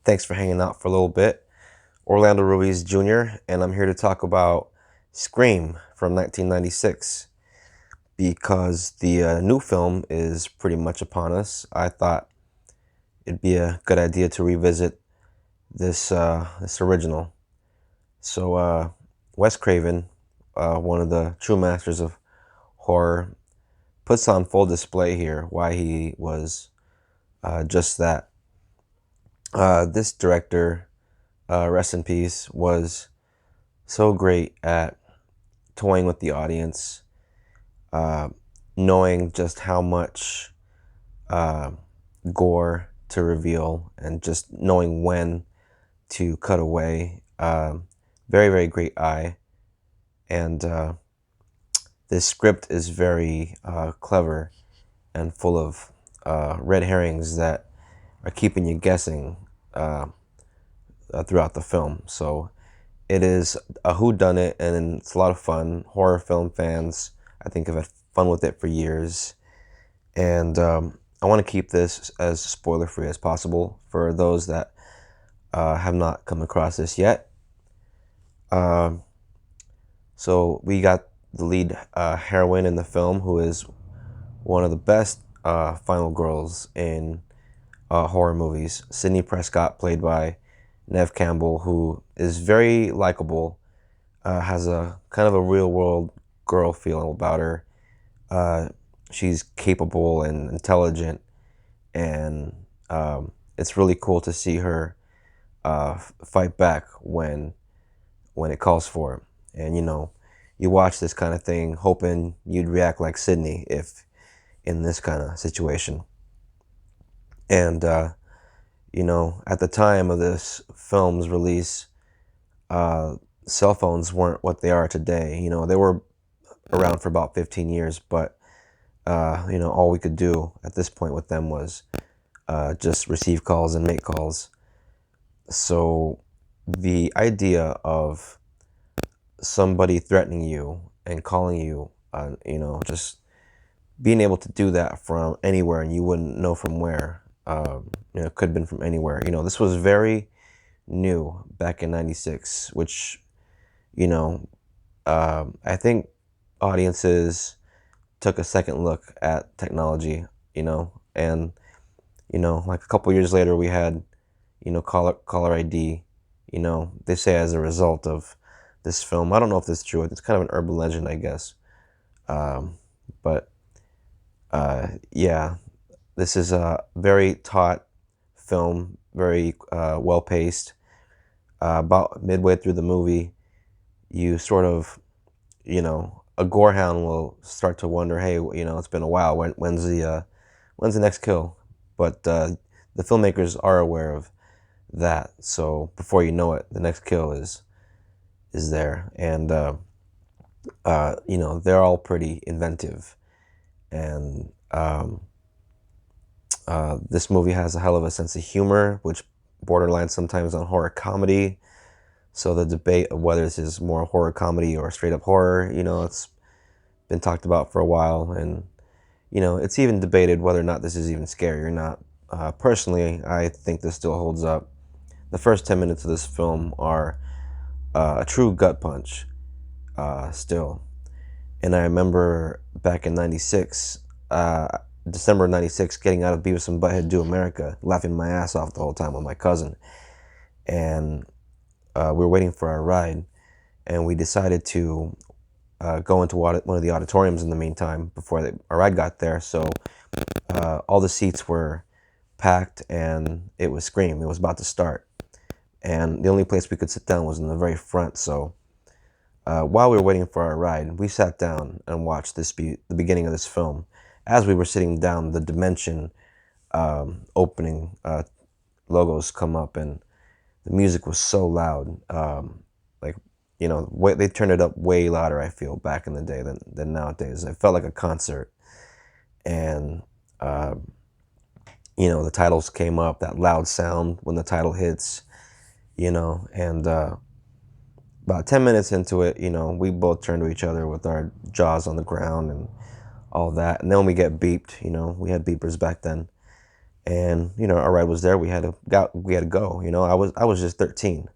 Thanks for hanging out for a little bit. Orlando Ruiz Jr., and I'm here to talk about Scream from 1996 because the new film is pretty much upon us. I thought it'd be a good idea to revisit this original. So, Wes Craven, one of the true masters of horror, puts on full display here why he was just that. This director, rest in peace, was so great at toying with the audience, uh, knowing just how much uh, gore to reveal and just knowing when to cut away. Very, very great eye. And this script is very clever and full of red herrings that are keeping you guessing throughout the film. So it is a whodunit, and it's a lot of fun. Horror film fans, I think, have had fun with it for years. And I want to keep this as spoiler-free as possible for those that have not come across this yet. So we got the lead heroine in the film, who is one of the best final girls in horror movies. Sidney Prescott, played by Neve Campbell, who is very likable, has a kind of a real-world girl feel about her. She's capable and intelligent, and it's really cool to see her fight back when it calls for it. And you watch this kind of thing hoping you'd react like Sidney if in this kind of situation. And at the time of this film's release, cell phones weren't what they are today. They were around for about 15 years, but all we could do at this point with them was just receive calls and make calls. So the idea of somebody threatening you and calling you, just being able to do that from anywhere and you wouldn't know from where, it could have been from anywhere. This was very new back in 96, which, I think audiences took a second look at technology, and, like a couple years later we had, caller ID, they say as a result of this film. I don't know if this is true. It's kind of an urban legend, I guess. But yeah, this is a very taut film, very well-paced. About midway through the movie, you sort of, a gorehound will start to wonder, hey, it's been a while. When's the next kill? But the filmmakers are aware of that. So before you know it, the next kill is there, and they're all pretty inventive. And this movie has a hell of a sense of humor, which borderlines sometimes on horror comedy. So the debate of whether this is more horror comedy or straight up horror, it's been talked about for a while, and it's even debated whether or not this is even scary or not. Personally, I think this still holds up. The first 10 minutes of this film are a true gut punch, still. And I remember back in 96, December of 96, getting out of Beavis and Butthead Do America, laughing my ass off the whole time with my cousin. And we were waiting for our ride, and we decided to go into one of the auditoriums in the meantime before our ride got there. So all the seats were packed, and it was Scream. It was about to start. And the only place we could sit down was in the very front. So while we were waiting for our ride, we sat down and watched the beginning of this film. As we were sitting down, the Demention opening logos come up, and the music was so loud. They turned it up way louder, I feel, back in the day than nowadays. It felt like a concert. And the titles came up, that loud sound when the title hits. And about 10 minutes into it, we both turned to each other with our jaws on the ground and all that. And then we get beeped, we had beepers back then. and our ride was there. We had to go. I was just 13,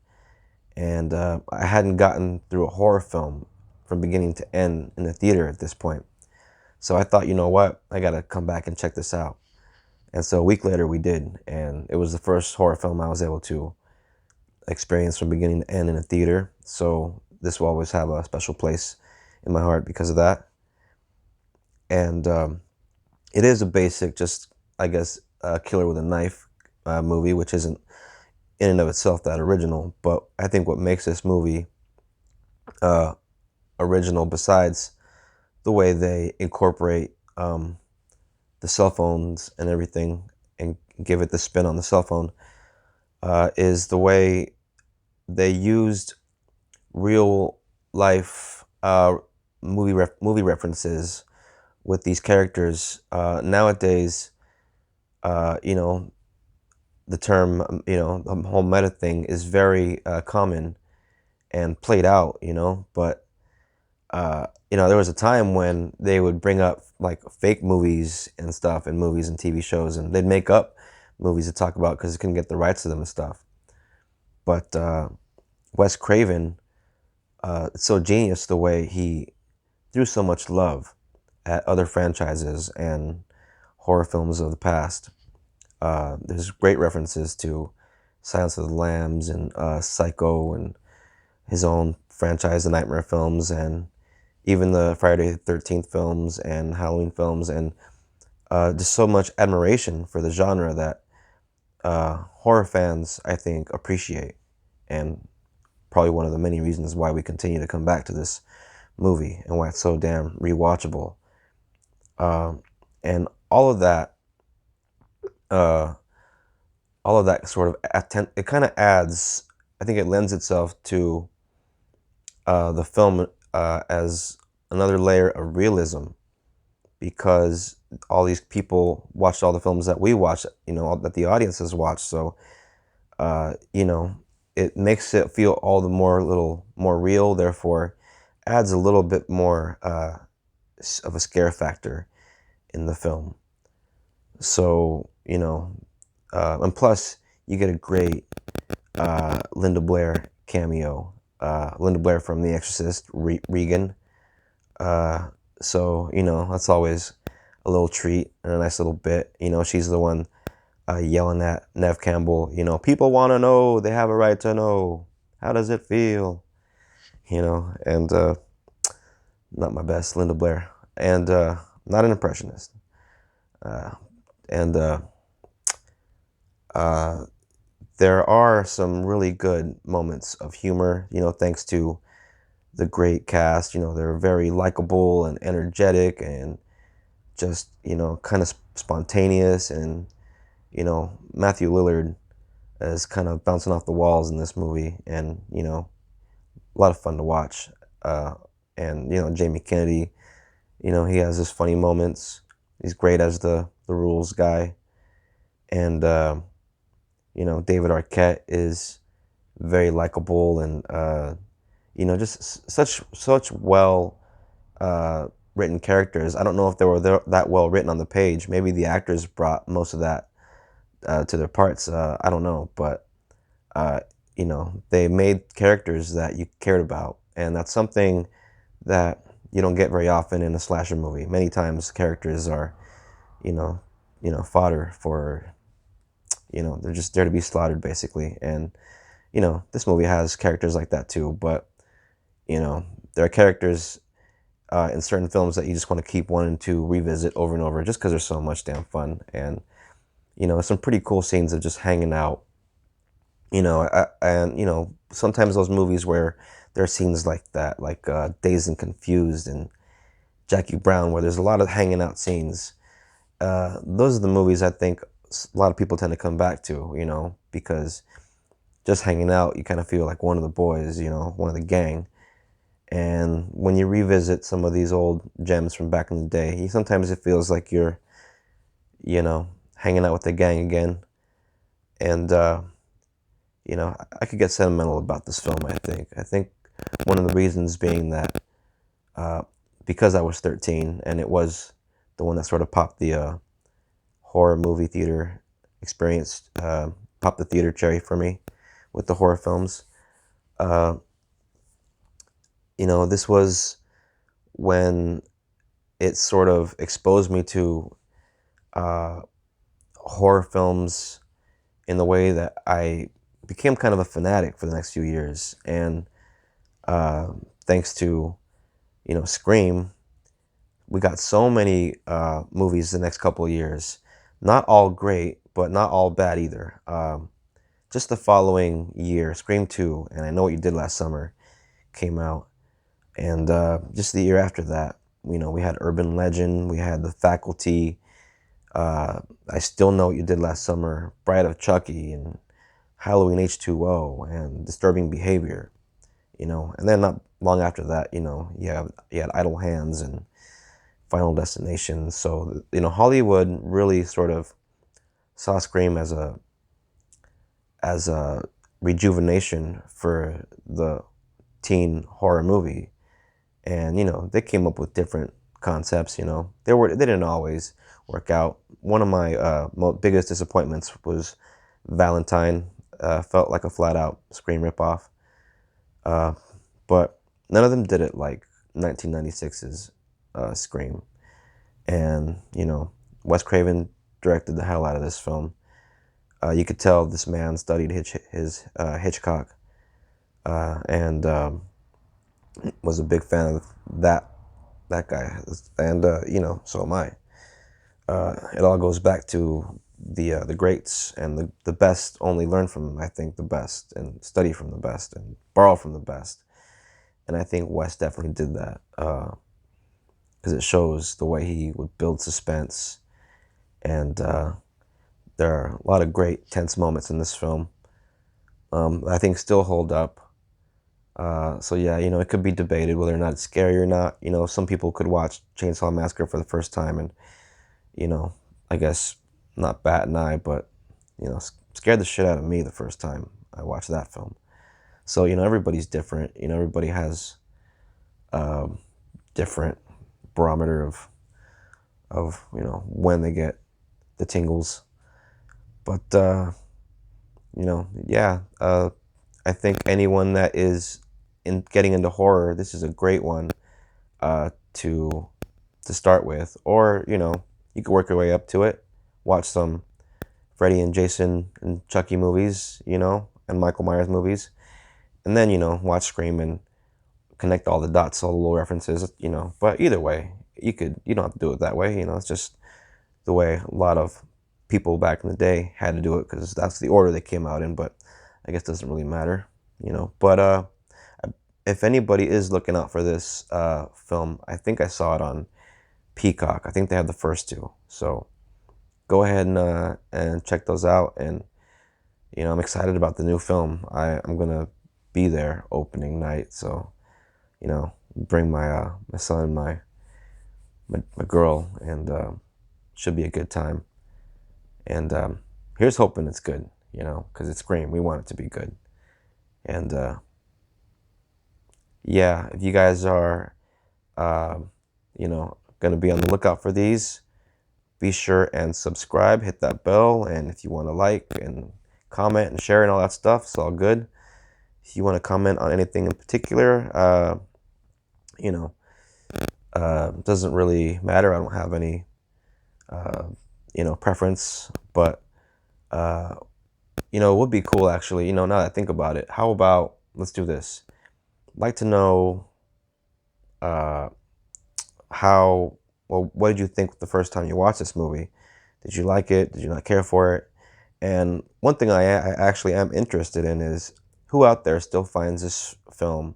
and I hadn't gotten through a horror film from beginning to end in the theater at this point. So I thought, you know what, I gotta come back and check this out. And so a week later we did, and it was the first horror film I was able to experience from beginning to end in a theater. So this will always have a special place in my heart because of that. And it is a basic, just I guess, killer with a knife movie, which isn't in and of itself that original. But I think what makes this movie original, besides the way they incorporate the cell phones and everything and give it the spin on the cell phone, is the way they used real life movie references with these characters. Nowadays, the term, the whole meta thing is very common and played out, but there was a time when they would bring up like fake movies and stuff, and movies and TV shows, and they'd make up movies to talk about because they couldn't get the rights to them and stuff. But Wes Craven, it's so genius the way he threw so much love at other franchises and horror films of the past. There's great references to Silence of the Lambs and Psycho and his own franchise, the Nightmare films, and even the Friday the 13th films and Halloween films, and just so much admiration for the genre that horror fans, I think, appreciate, and probably one of the many reasons why we continue to come back to this movie and why it's so damn rewatchable. And all of that sort of it kind of adds, I think it lends itself to the film as another layer of realism, because all these people watched all the films that we watched, that the audience has watched. So, it makes it feel all the more a little more real, therefore adds a little bit more of a scare factor in the film. So, and plus you get a great Linda Blair cameo. Linda Blair from The Exorcist, Regan. So, that's always a little treat and a nice little bit. She's the one yelling at Neve Campbell, people want to know, they have a right to know. How does it feel? And not my best, Linda Blair. And not an impressionist. And there are some really good moments of humor, thanks to the great cast. They're very likable and energetic and just, kind of spontaneous. And, Matthew Lillard is kind of bouncing off the walls in this movie, and, a lot of fun to watch. And, Jamie Kennedy, he has his funny moments. He's great as the rules guy. And, David Arquette is very likable and, just such well written characters. I don't know if they were that well written on the page. Maybe the actors brought most of that to their parts. I don't know, but they made characters that you cared about, and that's something that you don't get very often in a slasher movie. Many times characters are, fodder for, they're just there to be slaughtered, basically. And this movie has characters like that too, but there are characters in certain films that you just want to keep wanting to revisit over and over, just because they're so much damn fun. And some pretty cool scenes of just hanging out. And sometimes those movies where there are scenes like that, like Dazed and Confused and Jackie Brown, where there's a lot of hanging out scenes. Those are the movies I think a lot of people tend to come back to, because just hanging out, you kind of feel like one of the boys, one of the gang. And when you revisit some of these old gems from back in the day, sometimes it feels like you're, hanging out with the gang again. And, I could get sentimental about this film, I think. I think one of the reasons being that because I was 13, and it was the one that sort of popped the horror movie theater experience popped the theater cherry for me with the horror films. Uh, this was when it sort of exposed me to uh, horror films in the way that I became kind of a fanatic for the next few years. And thanks to, Scream, we got so many movies the next couple of years. Not all great, but not all bad either. Just the following year, Scream 2 and I Know What You Did Last Summer came out. And just the year after that, we had Urban Legend, we had The Faculty, I Still Know What You Did Last Summer, Bride of Chucky, and Halloween H2O, and Disturbing Behavior, And then not long after that, you had Idle Hands and Final Destination. So, Hollywood really sort of saw Scream as a rejuvenation for the teen horror movie. And, they came up with different concepts, They didn't always work out. One of my biggest disappointments was Valentine. Felt like a flat-out Scream ripoff. But none of them did it like 1996's Scream. And, Wes Craven directed the hell out of this film. You could tell this man studied Hitchcock and was a big fan of that guy. And, so am I. It all goes back to the greats, and the best only learn from, I think, the best, and study from the best, and borrow from the best. And I think Wes definitely did that because it shows the way he would build suspense. And there are a lot of great tense moments in this film. I think still hold up. So yeah, it could be debated whether or not it's scary or not. Some people could watch Chainsaw Massacre for the first time and, I guess not bat an eye, but, scared the shit out of me the first time I watched that film. So, everybody's different. Everybody has different barometer of when they get the tingles. But, yeah, I think anyone that is getting into horror, this is a great one to start with. Or, you could work your way up to it. Watch some Freddy and Jason and Chucky movies, and Michael Myers movies. And then, watch Scream and connect all the dots, all the little references, But either way, you don't have to do it that way, It's just the way a lot of people back in the day had to do it because that's the order they came out in. But I guess it doesn't really matter, But if anybody is looking out for this film, I think I saw it on Peacock. I think they have the first two. So go ahead and check those out. And, I'm excited about the new film. I'm going to be there opening night. So, bring my son, my girl, and should be a good time. And here's hoping it's good, because it's Scream. We want it to be good. And yeah, if you guys are, going to be on the lookout for these, be sure and subscribe, hit that bell, and if you want to like and comment and share and all that stuff, it's all good. If you want to comment on anything in particular, doesn't really matter. I don't have any, preference, but, it would be cool actually, now that I think about it. How about, let's do this. I'd like to know, what did you think the first time you watched this movie? Did you like it? Did you not care for it? And one thing I actually am interested in is who out there still finds this film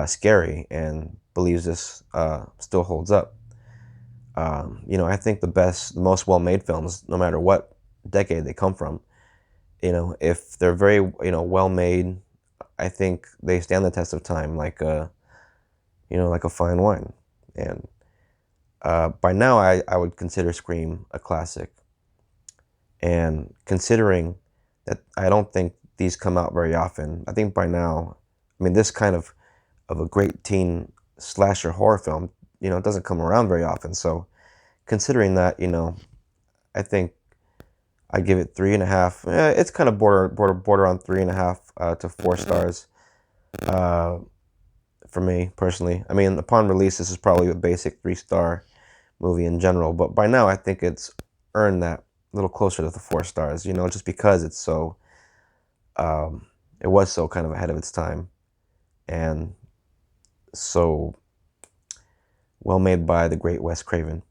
scary and believes this still holds up. I think the most well-made films, no matter what decade they come from, if they're very, well-made, I think they stand the test of time like a fine wine. And by now, I would consider Scream a classic. And considering that I don't think these come out very often, I think by now, this kind of a great teen slasher horror film, it doesn't come around very often. So considering that, I think I give it 3.5. It's kind of border on 3.5 to 4 stars for me personally. I mean, upon release, this is probably a basic 3-star movie in general, but by now I think it's earned that a little closer to the 4 stars. You know, just because it's so it was so kind of ahead of its time and so well made by the great Wes Craven.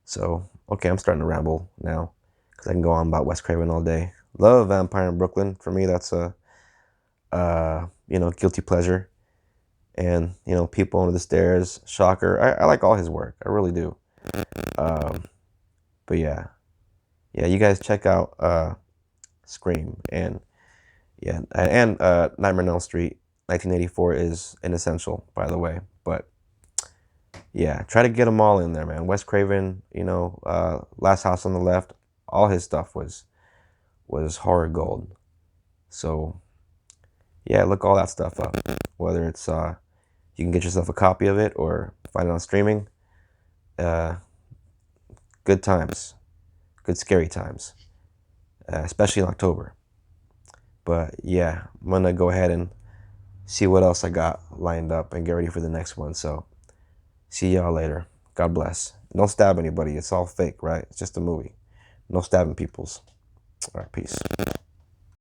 So, okay, I'm starting to ramble now because I can go on about Wes Craven all day. Love Vampire in Brooklyn. For me, that's a, guilty pleasure. And, People Under the Stairs, Shocker. I like all his work. I really do. But yeah. Yeah, you guys check out Scream. And, yeah, and Nightmare on Elm Street, 1984 is an essential, by the way. But yeah, try to get them all in there, man. Wes Craven, Last House on the Left, all his stuff was horror gold. So yeah, look all that stuff up. Whether it's you can get yourself a copy of it or find it on streaming. Good times, good scary times, especially in October. But yeah, I'm gonna go ahead and see what else I got lined up and get ready for the next one. So see y'all later. God bless. Don't stab anybody. It's all fake, right? It's just a movie. No stabbing peoples. All right, peace.